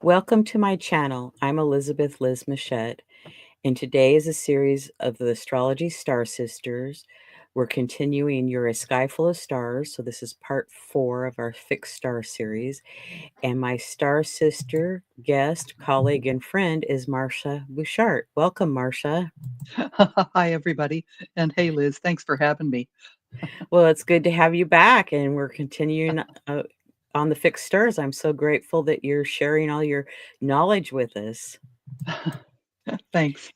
Welcome to my channel. I'm Elizabeth Liz Muschett, and today is a series of the Astrology Star Sisters. We're continuing You're a Sky Full of Stars, so this is part 4 of our fixed star series. And my star sister, guest, colleague, and friend is Marcia Butchart. Welcome, Marcia. Hi, everybody. And hey, Liz, thanks for having me. Well, it's good to have you back, and we're continuing on the fixed stars. I'm so grateful that you're sharing all your knowledge with us. Thanks.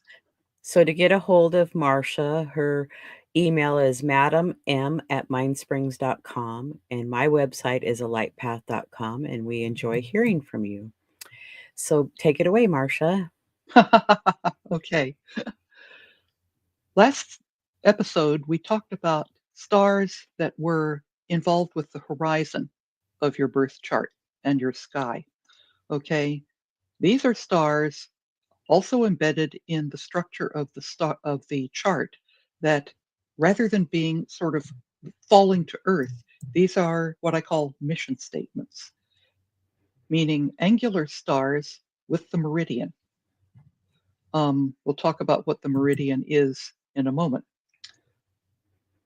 So to get a hold of Marcia, her email is madam@mindsprings.com, and my website is alightpath.com, and we enjoy hearing from you. So take it away, Marcia. Okay. Last episode, we talked about stars that were involved with the horizon of your birth chart and your sky. Okay. These are stars also embedded in the structure of the chart that rather than being sort of falling to earth, these are what I call mission statements, meaning angular stars with the meridian. We'll talk about what the meridian is in a moment.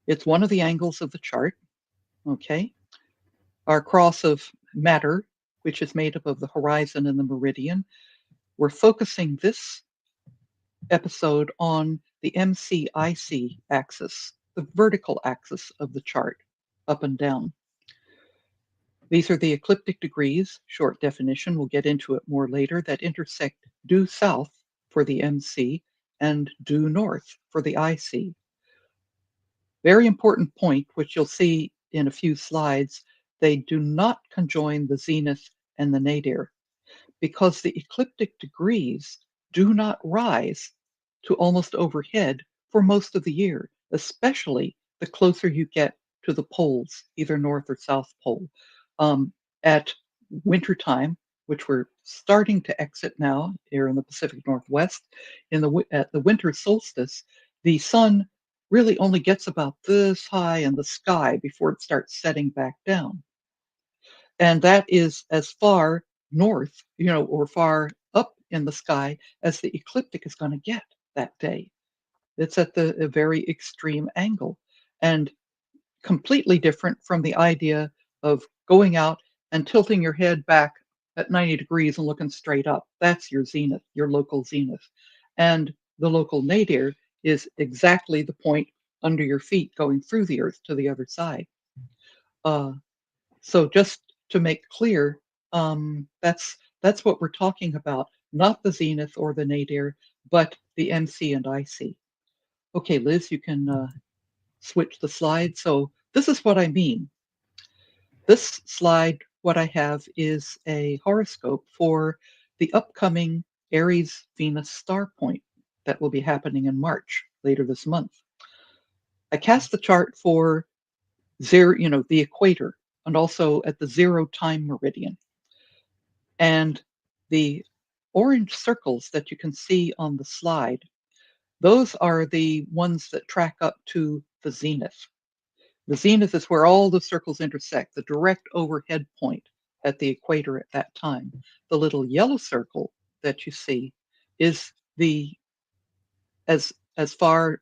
It's one of the angles of the chart, okay? Our cross of matter, which is made up of the horizon and the meridian. We're focusing this episode on the MCIC axis, the vertical axis of the chart, up and down. These are the ecliptic degrees, short definition, we'll get into it more later, that intersect due south for the MC and due north for the IC. Very important point, which you'll see in a few slides, they do not conjoin the zenith and the nadir because the ecliptic degrees do not rise to almost overhead for most of the year, especially the closer you get to the poles, either North or South Pole. At wintertime, which we're starting to exit now here in the Pacific Northwest, at the winter solstice, the sun really only gets about this high in the sky before it starts setting back down. And that is as far north, or far up in the sky as the ecliptic is going to get that day. It's at a very extreme angle and completely different from the idea of going out and tilting your head back at 90 degrees and looking straight up. That's your zenith, your local zenith. And the local nadir is exactly the point under your feet going through the earth to the other side. Uh, so just to make clear, that's what we're talking about, not the zenith or the nadir, but the MC and IC. Okay, Liz, you can switch the slide. So this is what I mean. This slide, what I have is a horoscope for the upcoming Aries Venus star point that will be happening in March later this month. I cast the chart for zero, the equator, and also at the 0 time meridian. And the orange circles that you can see on the slide, those are the ones that track up to the zenith. The zenith is where all the circles intersect, the direct overhead point at the equator at that time. The little yellow circle that you see is the as far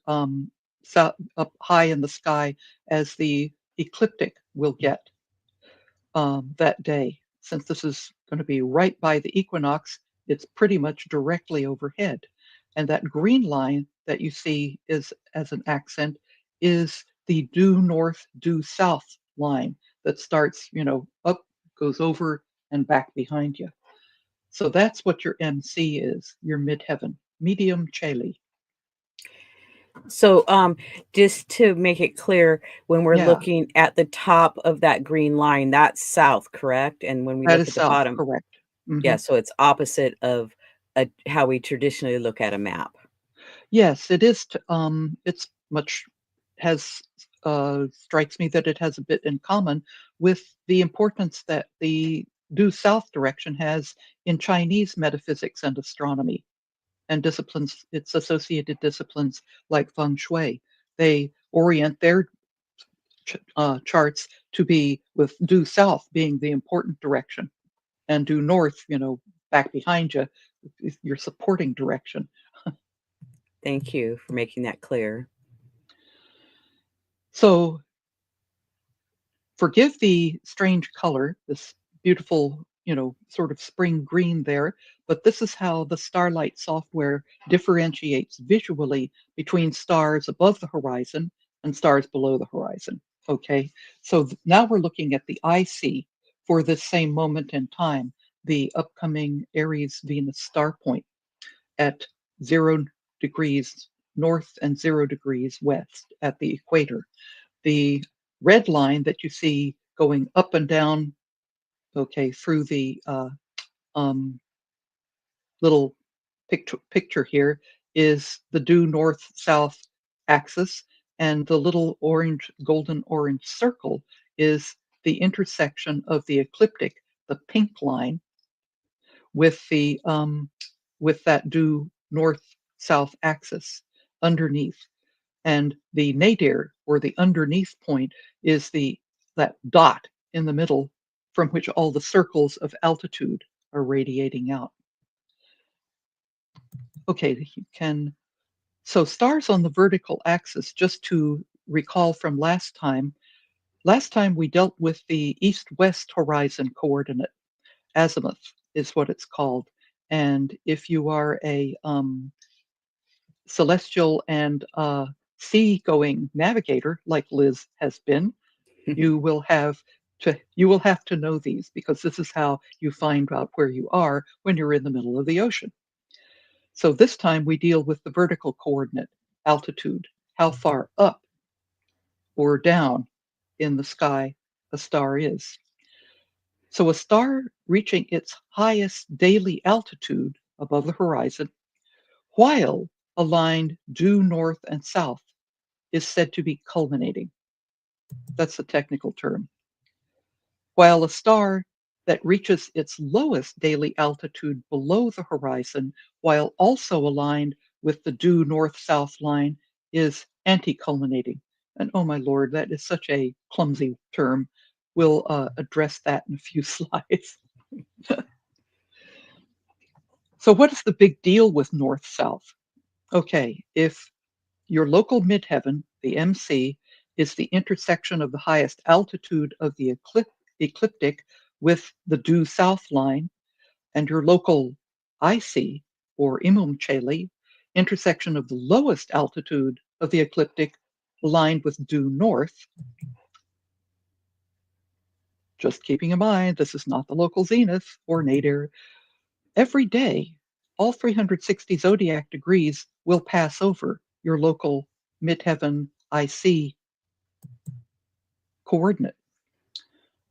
south, up high in the sky as the ecliptic will get that day. Since this is going to be right by the equinox, it's pretty much directly overhead. And that green line that you see is as an accent is the due north, due south line that starts, up, goes over and back behind you. So that's what your MC is, your midheaven, medium Caeli. So just to make it clear, when we're Yeah, looking at the top of that green line, that's south, correct? And when we that look is at the south, bottom, correct. yeah, Hmm. so it's opposite of how we traditionally look at a map. Yes, it is. It's much has strikes me that it has a bit in common with the importance that the due south direction has in Chinese metaphysics and astronomy and disciplines, its associated disciplines like feng shui. They orient their charts to be with due south being the important direction and due north, back behind you, your supporting direction. Thank you for making that clear. So forgive the strange color, this beautiful, sort of spring green there, but this is how the Starlight software differentiates visually between stars above the horizon and stars below the horizon. Okay, so now we're looking at the IC for this same moment in time, the upcoming Aries Venus star point at 0 degrees north and 0 degrees west at the equator. The red line that you see going up and down, okay, through the um, little picture here is the due north-south axis, and the little orange, golden orange circle is the intersection of the ecliptic, the pink line, with the with that due north-south axis underneath. And the nadir, or the underneath point, is that dot in the middle from which all the circles of altitude are radiating out. Okay, so stars on the vertical axis, just to recall from last time we dealt with the east-west horizon coordinate. Azimuth is what it's called. And if you are a celestial and sea-going navigator, like Liz has been, you will have to know these, because this is how you find out where you are when you're in the middle of the ocean. So this time we deal with the vertical coordinate, altitude, how far up or down in the sky a star is. So a star reaching its highest daily altitude above the horizon, while aligned due north and south, is said to be culminating. That's a technical term. While a star that reaches its lowest daily altitude below the horizon, while also aligned with the due north-south line, is anti-culminating. And oh my lord, that is such a clumsy term. We'll address that in a few slides. So what is the big deal with north-south? Okay, if your local midheaven, the MC, is the intersection of the highest altitude of the ecliptic with the due south line, and your local IC, or Imum Cheli, intersection of the lowest altitude of the ecliptic aligned with due north. Just keeping in mind, this is not the local zenith or nadir. Every day, all 360 zodiac degrees will pass over your local midheaven IC coordinate.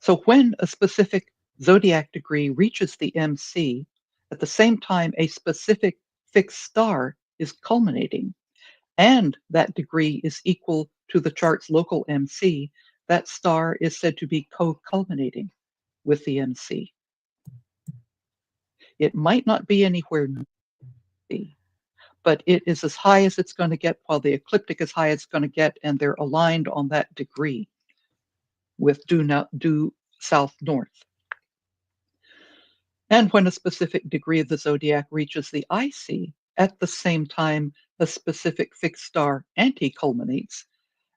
So when a specific zodiac degree reaches the MC, at the same time a specific fixed star is culminating, and that degree is equal to the chart's local MC, that star is said to be co-culminating with the MC. It might not be anywhere near, but it is as high as it's going to get, while the ecliptic is high as it's going to get, and they're aligned on that degree with due south-north. And when a specific degree of the zodiac reaches the IC, at the same time a specific fixed star anti-culminates,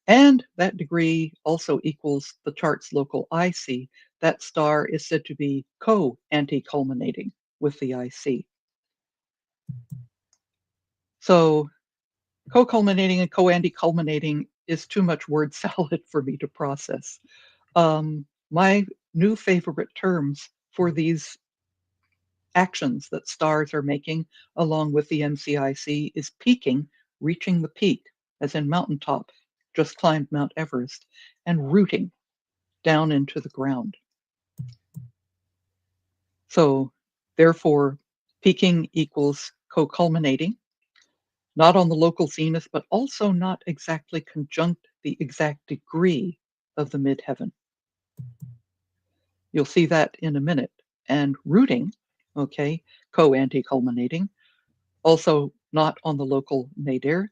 and that degree also equals the chart's local IC, that star is said to be co-anti-culminating with the IC. So co-culminating and co-anti-culminating is too much word salad for me to process. My new favorite terms for these actions that stars are making along with the MCIC is peaking, reaching the peak, as in mountaintop, just climbed Mount Everest, and rooting down into the ground. So therefore, peaking equals co-culminating, not on the local zenith, but also not exactly conjunct the exact degree of the midheaven. You'll see that in a minute. And rooting, okay, co-anti-culminating, also not on the local nadir,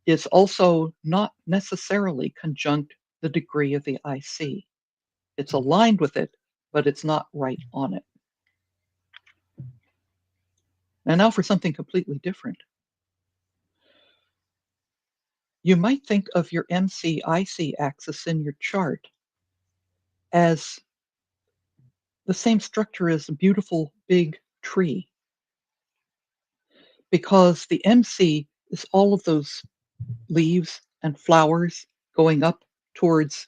is also not necessarily conjunct the degree of the IC. It's aligned with it, but it's not right on it. And now for something completely different. You might think of your MC-IC axis in your chart as the same structure as a beautiful big tree, because the MC is all of those leaves and flowers going up towards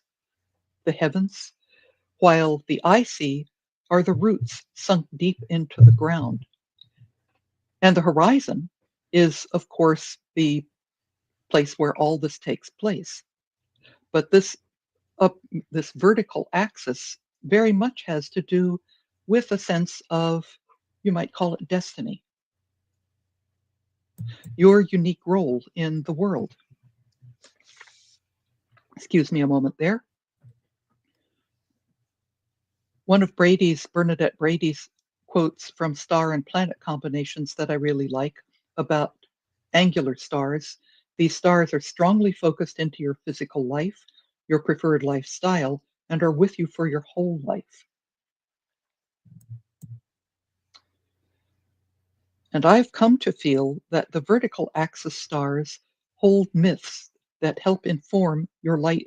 the heavens, while the IC are the roots sunk deep into the ground. And the horizon is, of course, the place where all this takes place. But up this vertical axis very much has to do with a sense of, you might call it destiny, your unique role in the world. Excuse me a moment there. One of Bernadette Brady's quotes from star and planet combinations that I really like about angular stars: these stars are strongly focused into your physical life, your preferred lifestyle, and are with you for your whole life. And I've come to feel that the vertical axis stars hold myths that help inform your life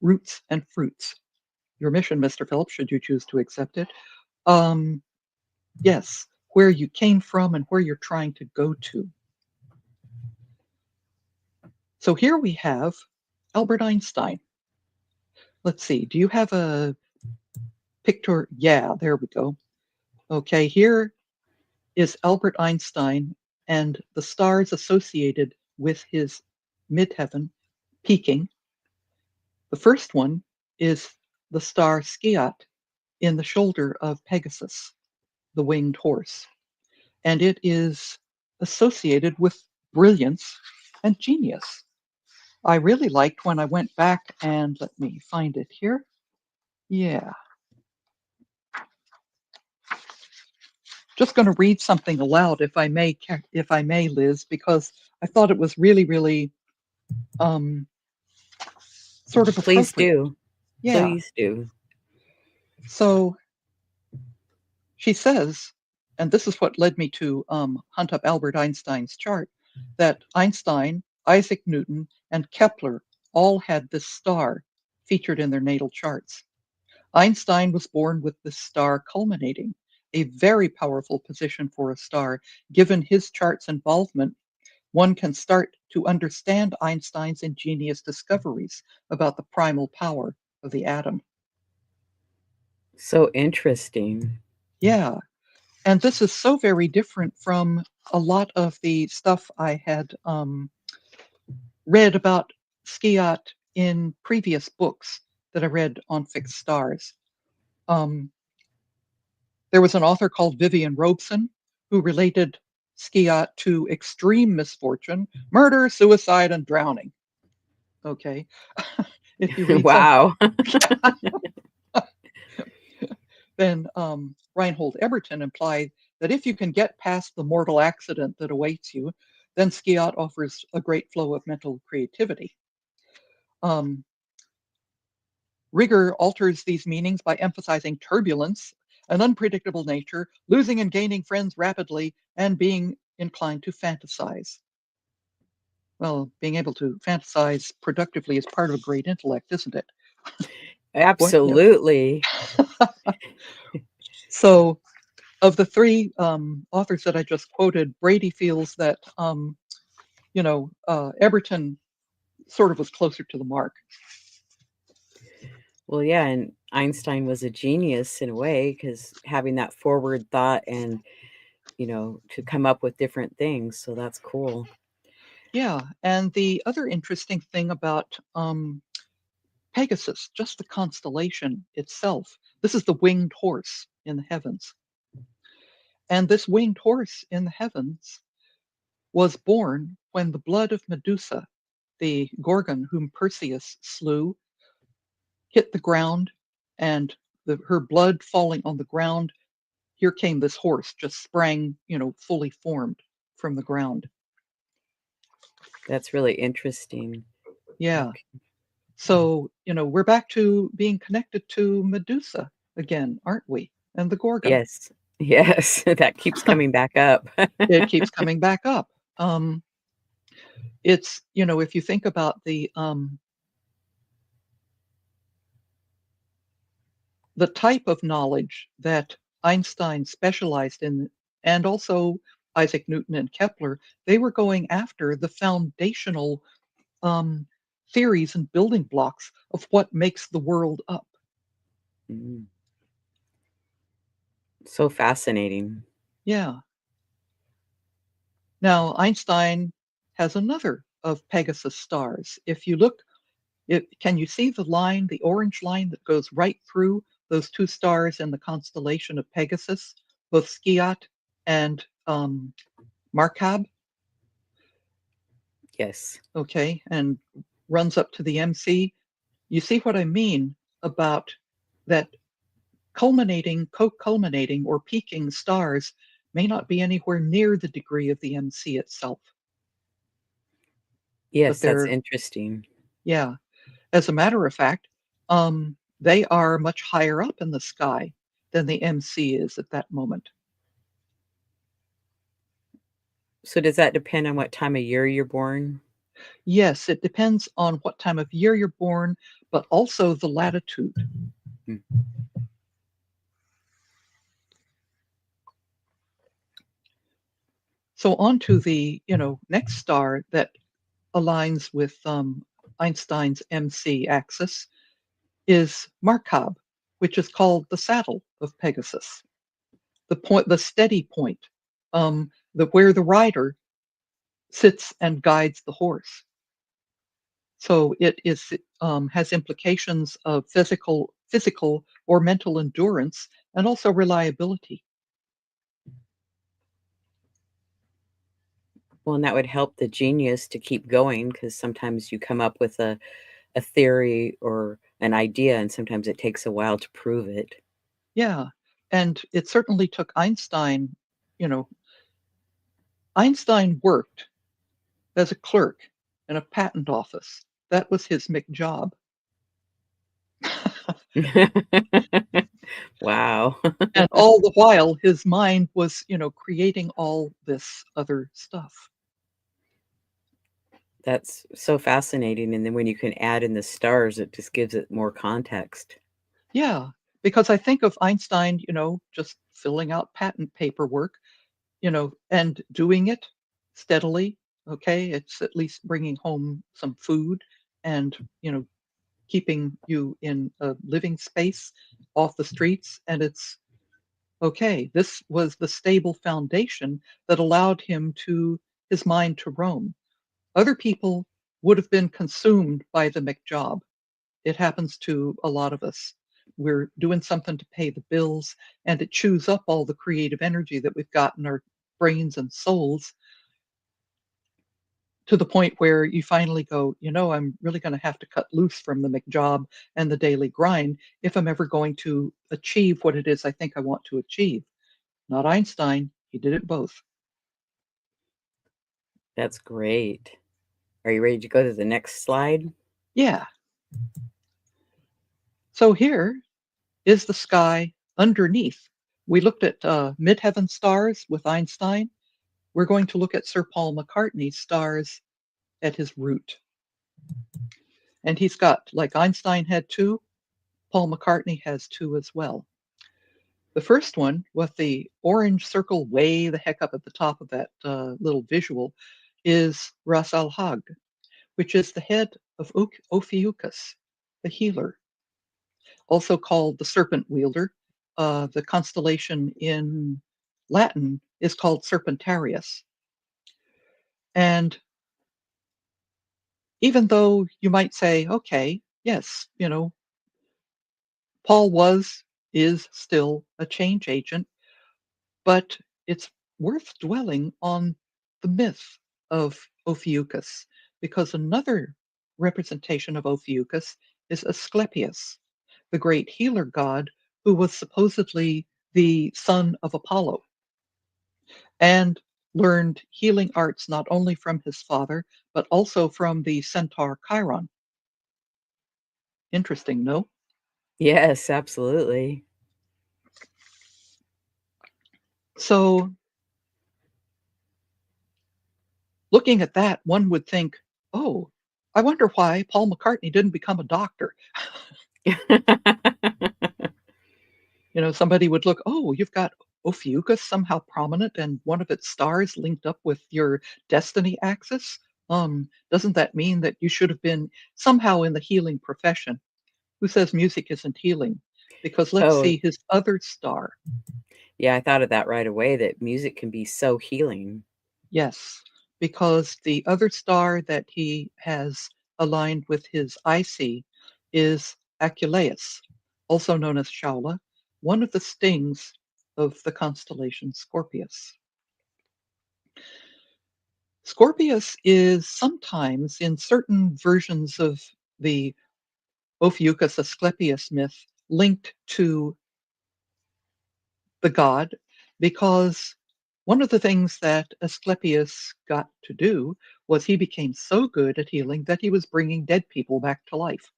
roots and fruits. Your mission, Mr. Phillips, should you choose to accept it. Um, yes, where you came from and where you're trying to go to. So here we have Albert Einstein. Let's see, do you have a picture? Yeah, there we go. Okay, here is Albert Einstein and the stars associated with his midheaven peaking. The first one is the star Skiat in the shoulder of Pegasus, the winged horse. And it is associated with brilliance and genius. I really liked when I went back and let me find it here. Yeah. Just going to read something aloud, if I may, Liz, because I thought it was really, really um, sort of Please appropriate. do. Yeah. Please do. So she says, and this is what led me to hunt up Albert Einstein's chart, that Einstein, Isaac Newton, and Kepler all had this star featured in their natal charts. Einstein was born with this star culminating, a very powerful position for a star. Given his chart's involvement, one can start to understand Einstein's ingenious discoveries about the primal power of the atom. So interesting. Yeah, and this is so very different from a lot of the stuff I had read about Skiat in previous books that I read on fixed stars. Um, there was an author called Vivian Robeson who related Skiat to extreme misfortune, murder, suicide, and drowning. Okay, if you read some, Wow. then Reinhold Eberton implied that if you can get past the mortal accident that awaits you, then Skiat offers a great flow of mental creativity. Um, Rigor alters these meanings by emphasizing turbulence, an unpredictable nature, losing and gaining friends rapidly, and being inclined to fantasize. Well, being able to fantasize productively is part of a great intellect, isn't it? What? Yeah. Absolutely. So, of the three authors that I just quoted, Brady feels that Eberton sort of was closer to the mark. Well, yeah, and Einstein was a genius in a way because having that forward thought and, to come up with different things. So that's cool. Yeah, and the other interesting thing about Pegasus, just the constellation itself, this is the winged horse in the heavens. And this winged horse in the heavens was born when the blood of Medusa, the Gorgon whom Perseus slew, hit the ground, and her blood falling on the ground, here came this horse, just sprang, fully formed from the ground. That's really interesting. Yeah. Okay. So, we're back to being connected to Medusa again, aren't we? And the Gorgon. Yes. Yes, that keeps coming back up. It keeps coming back up. It's, if you think about the type of knowledge that Einstein specialized in, and also Isaac Newton and Kepler, they were going after the foundational um, theories and building blocks of what makes the world up. Mm, so fascinating. Yeah. Now, Einstein has another of Pegasus stars. If you look, can you see the line, the orange line that goes right through those two stars in the constellation of Pegasus, both Skiat and Markab? Yes. Okay, and runs up to the MC. You see what I mean about that culminating, co-culminating, or peaking stars may not be anywhere near the degree of the MC itself, but Yes, that's they're, interesting. yeah. As a matter of fact, they are much higher up in the sky than the MC is at that moment. So does that depend on what time of year you're born? Yes, it depends on what time of year you're born, but also the latitude. Mm. So on to the next star that aligns with Einstein's MC axis is Markab, which is called the saddle of Pegasus, the steady point, where the rider sits and guides the horse. So it is has implications of physical or mental endurance, and also reliability. Well, and that would help the genius to keep going because sometimes you come up with a theory or an idea, and sometimes it takes a while to prove it. Yeah, and it certainly took Einstein. You know, Einstein worked as a clerk in a patent office. That was his McJob. Wow. And all the while, his mind was, creating all this other stuff. That's so fascinating, and then when you can add in the stars, it just gives it more context. Yeah, because I think of Einstein, just filling out patent paperwork, and doing it steadily. Okay, it's at least bringing home some food and, keeping you in a living space off the streets. And it's okay. This was the stable foundation that allowed his mind to roam. Other people would have been consumed by the McJob. It happens to a lot of us. We're doing something to pay the bills, and it chews up all the creative energy that we've got in our brains and souls, to the point where you finally go, I'm really going to have to cut loose from the McJob and the daily grind if I'm ever going to achieve what it is I think I want to achieve. Not Einstein, he did it both. That's great. Are you ready to go to the next slide? Yeah. So here is the sky underneath. We looked at midheaven stars with Einstein. We're going to look at Sir Paul McCartney's stars at his root. And he's got, like Einstein had two, Paul McCartney has two as well. The first one, with the orange circle way the heck up at the top of that little visual, is Ras Al Hag, which is the head of Ophiuchus, the healer, also called the serpent wielder. The constellation in Latin is called Serpentarius. And even though you might say, okay, yes, Paul is still a change agent, but it's worth dwelling on the myth of Ophiuchus, because another representation of Ophiuchus is Asclepius, the great healer god who was supposedly the son of Apollo and learned healing arts not only from his father, but also from the centaur Chiron. Interesting, no? Yes, absolutely. So looking at that, one would think, oh, I wonder why Paul McCartney didn't become a doctor. Somebody would look, oh, you've got Ophiuchus somehow prominent and one of its stars linked up with your destiny axis. Doesn't that mean that you should have been somehow in the healing profession? Who says music isn't healing? Because let's Oh, see his other star. yeah, I thought of that right away, that music can be so healing. Yes, because the other star that he has aligned with his IC is Aculeus, also known as Shaula, one of the stings of the constellation Scorpius. Scorpius is sometimes, in certain versions of the Ophiuchus Asclepius myth, linked to the god, because one of the things that Asclepius got to do was he became so good at healing that he was bringing dead people back to life.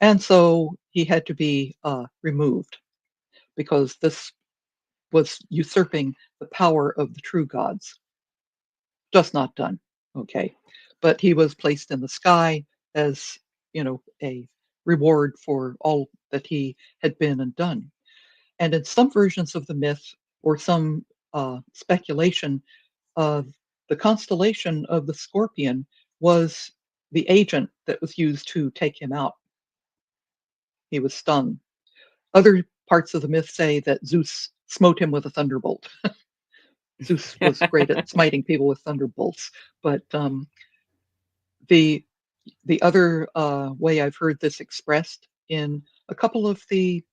And so he had to be removed because this was usurping the power of the true gods. Just not done. Okay. But he was placed in the sky as, a reward for all that he had been and done. And in some versions of the myth or some speculation, the constellation of the scorpion was the agent that was used to take him out. He was stung. Other parts of the myth say that Zeus smote him with a thunderbolt. Zeus was great at smiting people with thunderbolts, but the the other way I've heard this expressed in a couple of the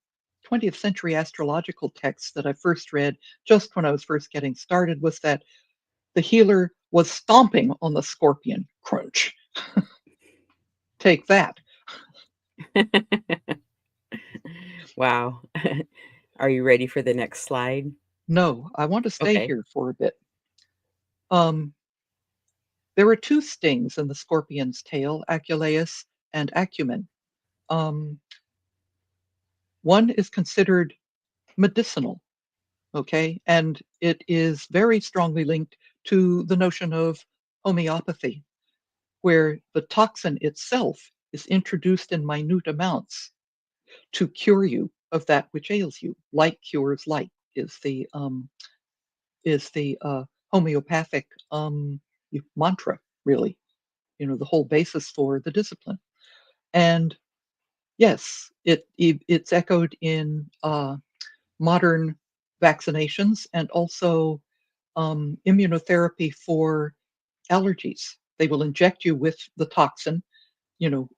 20th century astrological texts that I first read just when I was first getting started was that the healer was stomping on the scorpion. Crunch. Take that. Wow. Are you ready for the next slide? No, I want to stay Okay. here for a bit. Um, there were two stings in the scorpion's tail, Aculeus and Acumen. Um, one is considered medicinal, okay, and it is very strongly linked to the notion of homeopathy, where the toxin itself is introduced in minute amounts to cure you of that which ails you. Like cures like is the homeopathic mantra, really. The whole basis for the discipline. And yes, it's echoed in modern vaccinations and also immunotherapy for allergies. They will inject you with the toxin,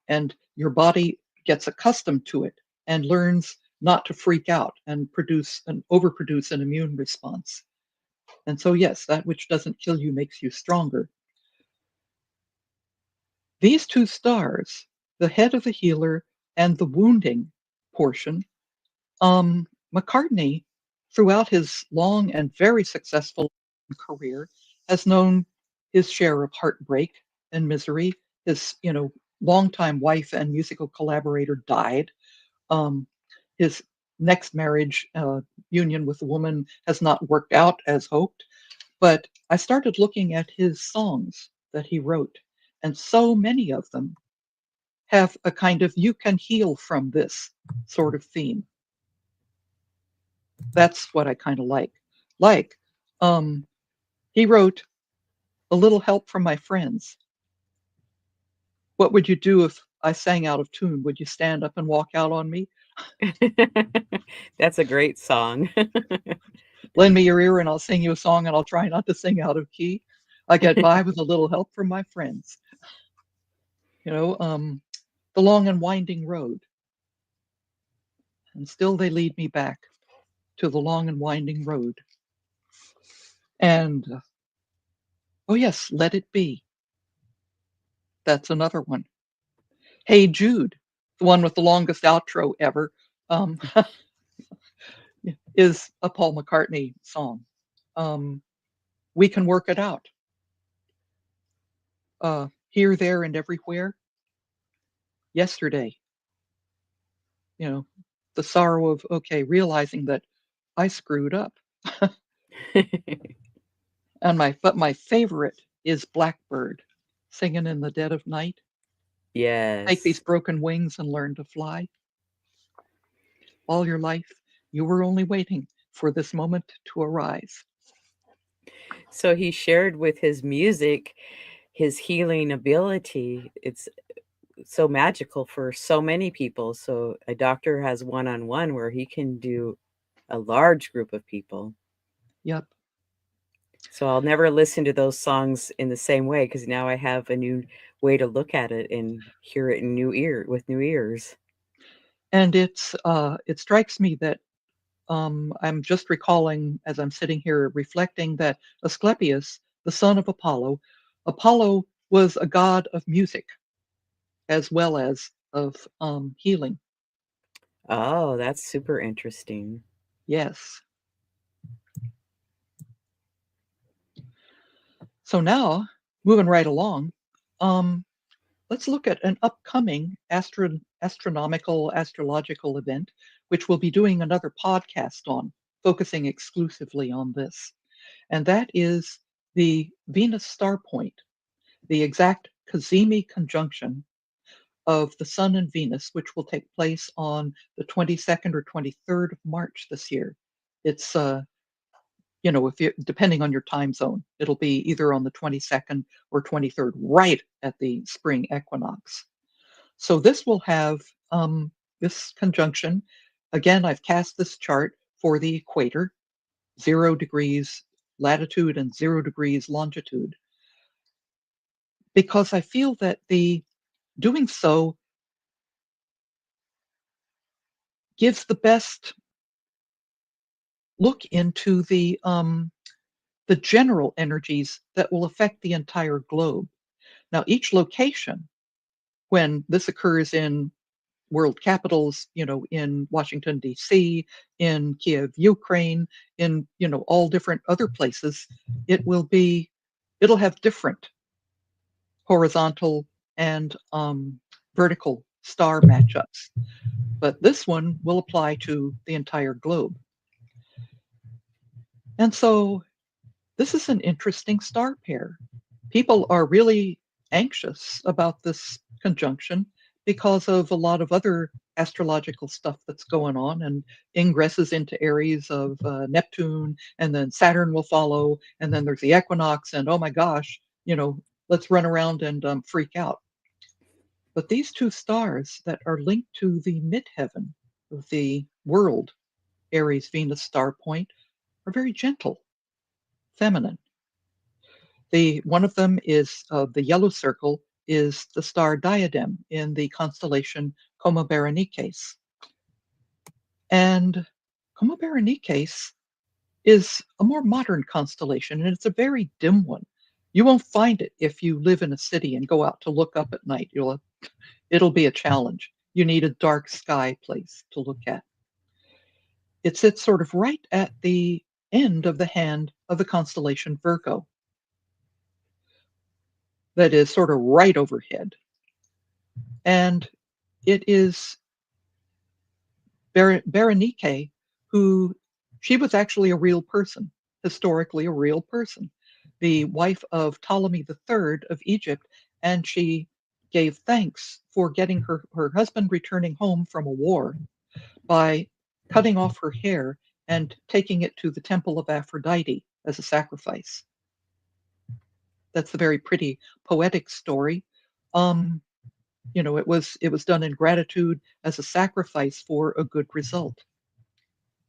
and your body gets accustomed to it and learns not to freak out and overproduce an immune response. And so, yes, that which doesn't kill you makes you stronger. These two stars, the head of the healer and the wounding portion, McCartney, throughout his long and very successful career, has known his share of heartbreak and misery. His, longtime wife and musical collaborator died. Um, his next marriage union with a woman has not worked out as hoped. But I started looking at his songs that he wrote, and so many of them have a kind of you can heal from this sort of theme. That's what I kind of like. Like, um, he wrote a little help from my friends. What would you do if I sang out of tune? Would you stand up and walk out on me? That's a great song. Lend me your ear and I'll sing you a song and I'll try not to sing out of key. I get by with a little help from my friends. You know, um, the long and winding road. And still they lead me back to the long and winding road. And, oh yes, let it be. That's another one. Hey Jude, the one with the longest outro ever, um, is a Paul McCartney song. Um, we can work it out. Here, there, and everywhere. Yesterday, you know, the sorrow of, okay, realizing that I screwed up. But my favorite is Blackbird, singing in the dead of night. Take these Yes. broken wings and learn to fly. All your life, you were only waiting for this moment to arise. So he shared with his music his healing ability. It's so magical for so many people. So a doctor has one-on-one where he can do a large group of people. Yep. So I'll never listen to those songs in the same way because now I have a new way to look at it and hear it in new ears. And it strikes me that I'm just recalling as I'm sitting here reflecting that Asclepius, the son of Apollo was a god of music as well as of healing. Oh, that's super interesting. Yes. So now, moving right along, um, let's look at an upcoming astrological event, which we'll be doing another podcast on, focusing exclusively on this. And that is the Venus star point, the exact Cazimi conjunction of the Sun and Venus, which will take place on the 22nd or 23rd of March this year. It's if you depending on your time zone, it'll be either on the 22nd or 23rd, right at the spring equinox. So this will have this conjunction. Again, I've cast this chart for the equator, 0 degrees latitude and 0 degrees longitude, because I feel that the doing so gives the best look into the general energies that will affect the entire globe. Now, each location, when this occurs in world capitals, in Washington, D.C., in Kiev, Ukraine, in, all different other places, it'll have different horizontal and vertical star matchups. But this one will apply to the entire globe. And so this is an interesting star pair. People are really anxious about this conjunction because of a lot of other astrological stuff that's going on and ingresses into Aries of Neptune, and then Saturn will follow, and then there's the equinox, and oh my gosh, let's run around and freak out. But these two stars that are linked to the midheaven of the world, Aries Venus star point, are very gentle, feminine. The one of them is the yellow circle is the star Diadem in the constellation Coma Berenices. And Coma Berenices is a more modern constellation, and it's a very dim one. You won't find it if you live in a city and go out to look up at night. It'll be a challenge. You need a dark sky place to look at. It sits sort of right at the end of the hand of the constellation Virgo, that is sort of right overhead. And it is Berenike, who she was actually a real person, historically a real person, the wife of Ptolemy III of Egypt, and she gave thanks for getting her husband returning home from a war by cutting off her hair and taking it to the temple of Aphrodite as a sacrifice. That's a very pretty poetic story. Um, it was done in gratitude as a sacrifice for a good result.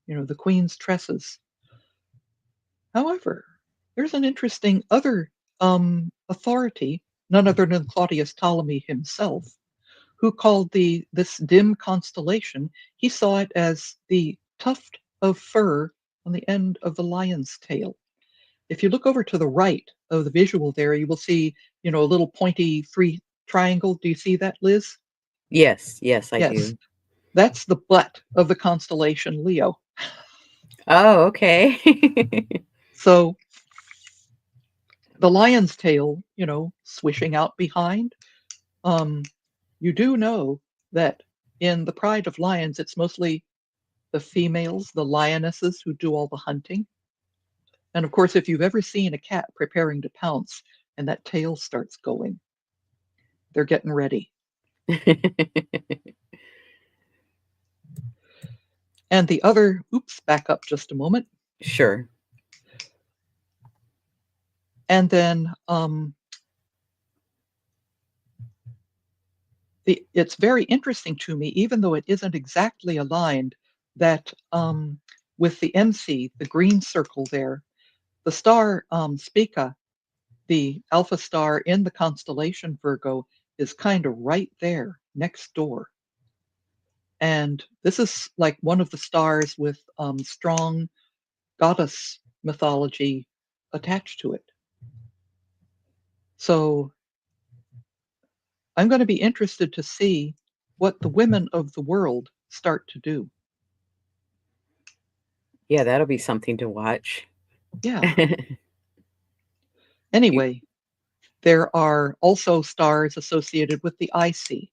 The queen's tresses. However, there's an interesting other authority, none other than Claudius Ptolemy himself, who called this dim constellation, he saw it as the tuft of fur on the end of the lion's tail. If you look over to the right of the visual there, you will see, a little pointy three triangle. Do you see that, Liz? Yes, yes, I Yes. do. That's the butt of the constellation Leo. Oh, okay. So the lion's tail, swishing out behind. Um, you do know that in the pride of lions, it's mostly the females, the lionesses who do all the hunting. And of course, if you've ever seen a cat preparing to pounce and that tail starts going, they're getting ready. And the other, oops, back up just a moment. Sure. And then it's very interesting to me, even though it isn't exactly aligned, that with the MC, the green circle there, the star Spica, the alpha star in the constellation Virgo, is kind of right there next door. And this is like one of the stars with strong goddess mythology attached to it. So I'm going to be interested to see what the women of the world start to do. Yeah, that'll be something to watch. Yeah. Anyway, there are also stars associated with the IC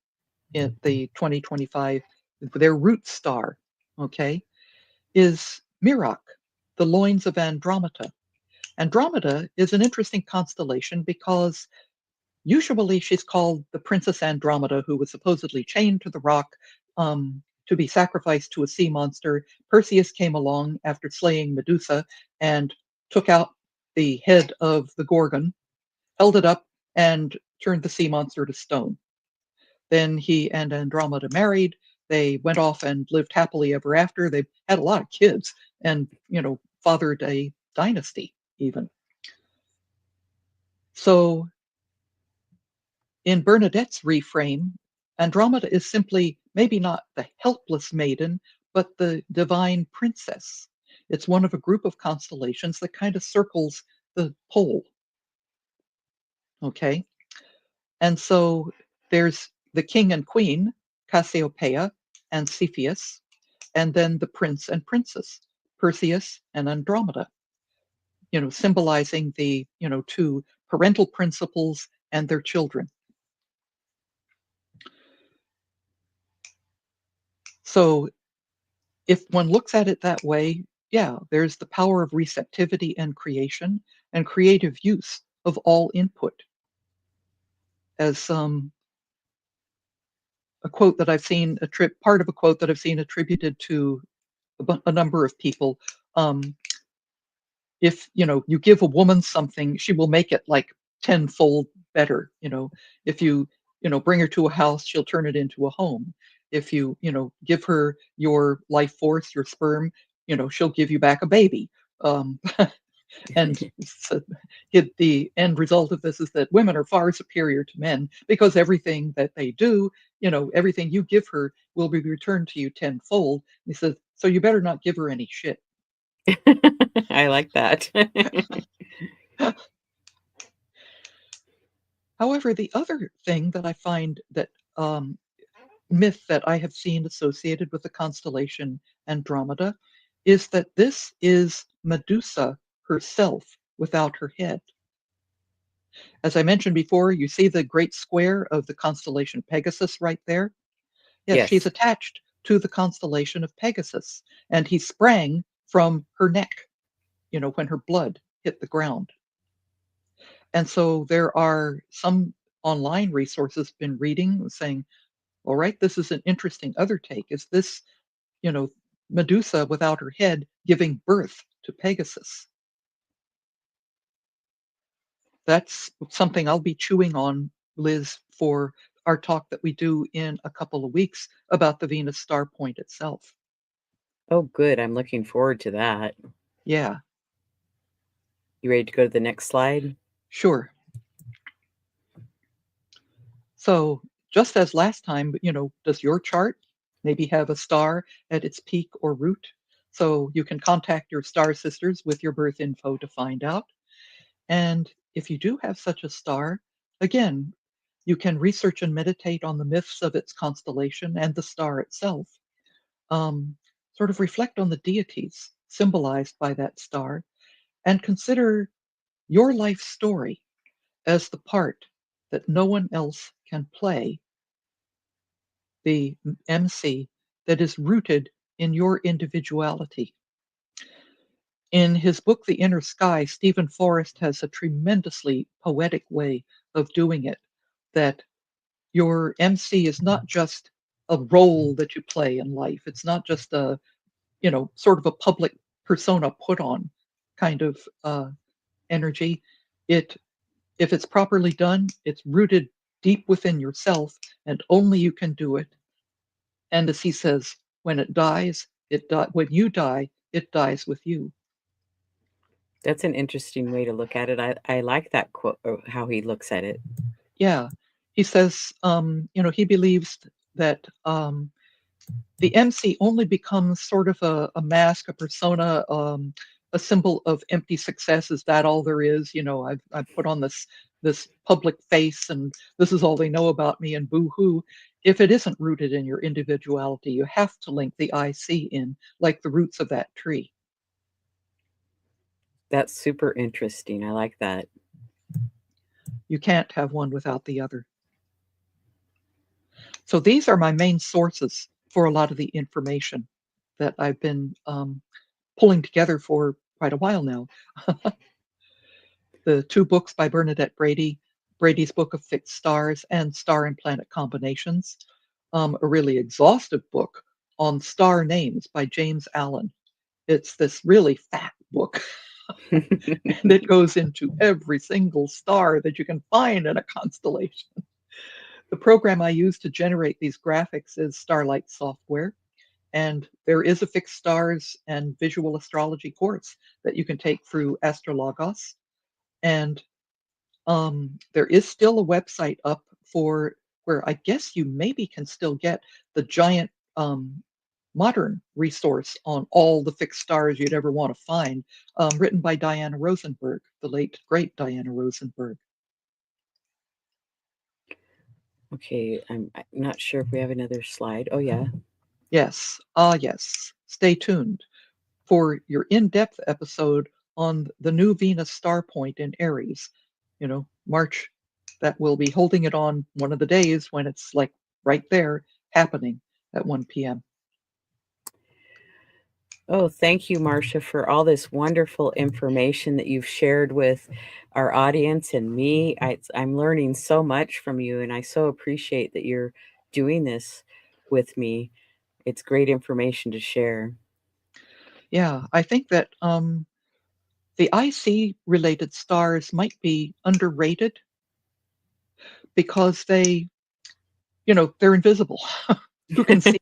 in the 2025. Their root star, okay, is Meroc, the loins of Andromeda. Andromeda is an interesting constellation because usually she's called the Princess Andromeda, who was supposedly chained to the rock to be sacrificed to a sea monster. Perseus came along after slaying Medusa and took out the head of the Gorgon, held it up, and turned the sea monster to stone. Then he and Andromeda married. They went off and lived happily ever after. They had a lot of kids and, fathered a dynasty even. So in Bernadette's reframe, Andromeda is simply maybe not the helpless maiden, but the divine princess. It's one of a group of constellations that kind of circles the pole. Okay. And so there's the king and queen, Cassiopeia and Cepheus, and then the prince and princess, Perseus and Andromeda, symbolizing the, two parental principles and their children. So if one looks at it that way, yeah, there's the power of receptivity and creation and creative use of all input. As a quote that I've seen, part of a quote that I've seen attributed to a number of people. If you give a woman something, she will make it like tenfold better. If you bring her to a house, she'll turn it into a home. If you give her your life force, your sperm, she'll give you back a baby. um, and so the end result of this is that women are far superior to men because everything that they do, everything you give her will be returned to you tenfold. He says, so you better not give her any shit. I like that. However, the other thing that I find that myth that I have seen associated with the constellation Andromeda is that this is Medusa herself without her head. As I mentioned before, you see the great square of the constellation Pegasus right there? Yes, she's Yes. attached to the constellation of Pegasus, and he sprang from her neck, when her blood hit the ground. And so there are some online resources been reading saying, all right, this is an interesting other take. Is this, you know, Medusa without her head giving birth to Pegasus? That's something I'll be chewing on, Liz, for our talk that we do in a couple of weeks about the Venus star point itself. Oh, good. I'm looking forward to that. Yeah, You ready to go to the next slide? sure. So just as last time, does your chart maybe have a star at its peak or root? So you can contact your star sisters with your birth info to find out. And if you do have such a star, again, you can research and meditate on the myths of its constellation and the star itself. Um, sort of reflect on the deities symbolized by that star and consider your life story as the part that no one else can play, the MC that is rooted in your individuality. In his book, The Inner Sky, Stephen Forrest has a tremendously poetic way of doing it, that your MC is not just a role that you play in life. It's not just a, sort of a public persona put on kind of energy. It, if it's properly done, it's rooted deep within yourself, and only you can do it. And as he says, when it dies, when you die, it dies with you. That's an interesting way to look at it. I like that quote, or how he looks at it. Yeah, he says, he believes that the MC only becomes sort of a mask, a persona, a symbol of empty success. Is that all there is? I've put on this public face, and this is all they know about me, and boo hoo. If it isn't rooted in your individuality, you have to link the IC in, like the roots of that tree. That's super interesting. I like that. You can't have one without the other. So these are my main sources for a lot of the information that I've been pulling together for quite a while now. The two books by Bernadette Brady, Brady's Book of Fixed Stars and Star and Planet Combinations, a really exhaustive book on star names by James Allen. It's this really fat book, and it goes into every single star that you can find in a constellation. The program I use to generate these graphics is Starlight software, and there is a fixed stars and visual astrology course that you can take through Astrologos. And there is still a website up for where I guess you maybe can still get the giant modern resource on all the fixed stars you'd ever want to find, written by Diana Rosenberg, the late great Diana Rosenberg. Okay, I'm not sure if we have another slide. Oh, yeah. Yes, yes. Stay tuned for your in-depth episode on the new Venus star point in Aries. March, that will be holding it on one of the days when it's like right there happening at 1 p.m. Oh, thank you, Marcia, for all this wonderful information that you've shared with our audience and me. I'm learning so much from you, and I so appreciate that you're doing this with me. It's great information to share. Yeah, I think that the IC related stars might be underrated because they're invisible. Who can see?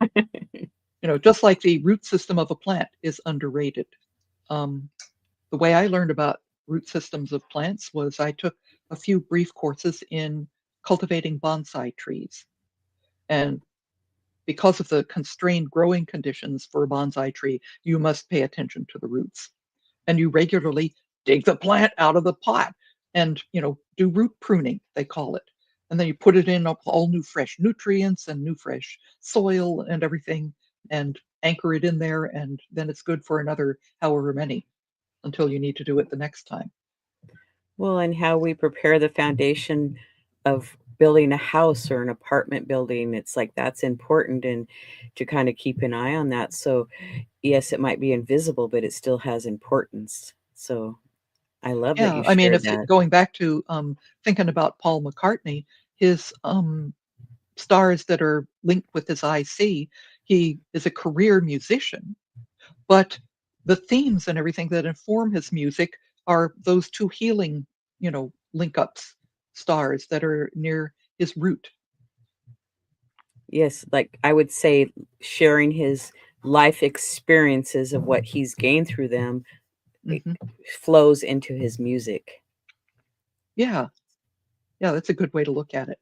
Just like the root system of a plant is underrated. Um, the way I learned about root systems of plants was I took a few brief courses in cultivating bonsai trees. And because of the constrained growing conditions for a bonsai tree, you must pay attention to the roots. And you regularly dig the plant out of the pot and, do root pruning, they call it. And then you put it in all new fresh nutrients and new fresh soil and everything, and anchor it in there. And then it's good for another however many until you need to do it the next time. Well, and how we prepare the foundation of building a house or an apartment building, it's like that's important, and to kind of keep an eye on that. So, yes, it might be invisible, but it still has importance. So, I love that Yeah, you I mean, shared if that. going back to thinking about Paul McCartney, his stars that are linked with his IC, he is a career musician, but the themes and everything that inform his music are those two healing, link ups stars that are near his root. Yes, like I would say sharing his life experiences of what he's gained through them, it Hmm. flows into his music. Yeah, yeah, that's a good way to look at it.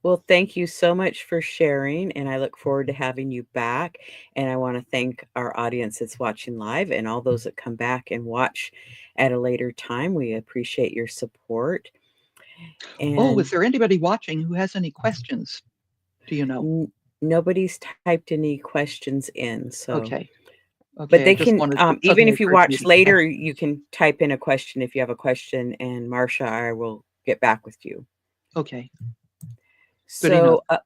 Well, thank you so much for sharing, and I look forward to having you back. And I want to thank our audience that's watching live and all those that come back and watch at a later time. We appreciate your support. Oh, is And there anybody watching who has any questions? Do you know? nobody's typed any questions in, so. Okay, But okay, I they just can, wanted, it even suddenly if you occurred to me watch to ask. later, you can type in a question if you have a question, and Marcia, I will get back with you. Okay, good enough. So,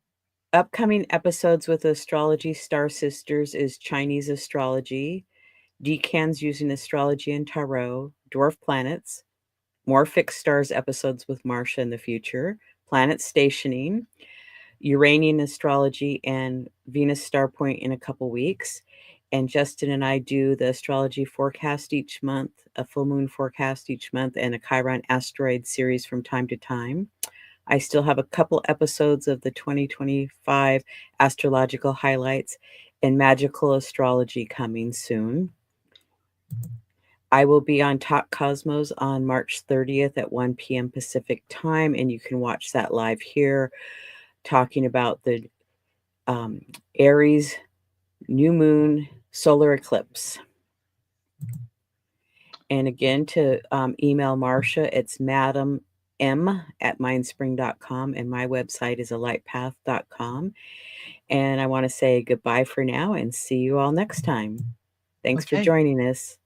Upcoming episodes with Astrology Star Sisters is Chinese astrology, decans using astrology and tarot, dwarf planets, more fixed stars episodes with Marcia in the future, planet stationing, Uranian astrology, and Venus star point in a couple weeks. And Justin and I do the astrology forecast each month, a full moon forecast each month, and a Chiron asteroid series from time to time. I still have a couple episodes of the 2025 astrological highlights and magical astrology coming soon. I will be on Talk Cosmos on March 30th at 1 p.m. Pacific time, and you can watch that live here, talking about the Aries new moon solar eclipse. And again, to email Marcia, it's madam m@mindspring.com, and my website is alightpath.com. And I want to say goodbye for now and see you all next time. Thanks for Okay. joining us.